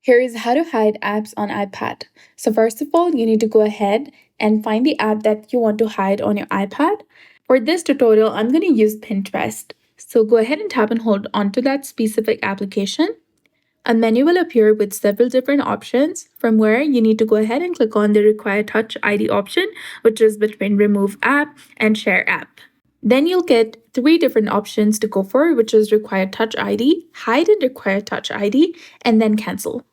Here is how to hide apps on iPad. So first of all, you need to go ahead and find the app that you want to hide on your iPad. For this tutorial, I'm going to use Pinterest. So go ahead and tap and hold onto that specific application. A menu will appear with several different options, from where you need to go ahead and click on the Require Touch ID option, which is between Remove App and Share App. Then you'll get three different options to go for, which is Require Touch ID, Hide and Require Touch ID, and then Cancel.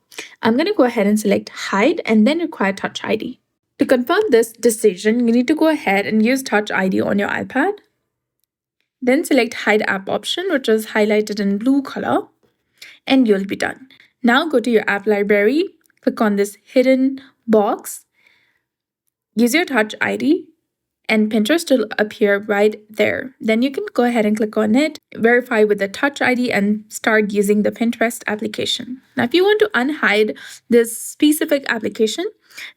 I'm going to go ahead and select Hide and then Require Touch ID. To confirm this decision, you need to go ahead and use Touch ID on your iPad. Then select Hide App option, which is highlighted in blue color, and you'll be done. Now go to your app library, click on this hidden box, use your Touch ID, and Pinterest will appear right there. Then you can go ahead and click on it, verify with the Touch ID, and start using the Pinterest application. Now, if you want to unhide this specific application,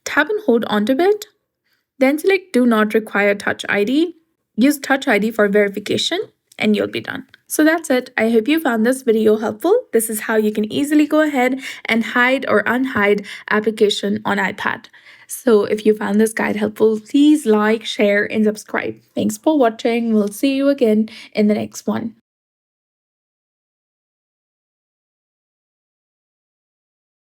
tap and hold onto it, then select Do Not Require Touch ID. Use Touch ID for verification, and you'll be done. So that's it. I hope you found this video helpful. This is how you can easily go ahead and hide or unhide application on iPad. So if you found this guide helpful, please like, share, and subscribe. Thanks for watching. We'll see you again in the next one.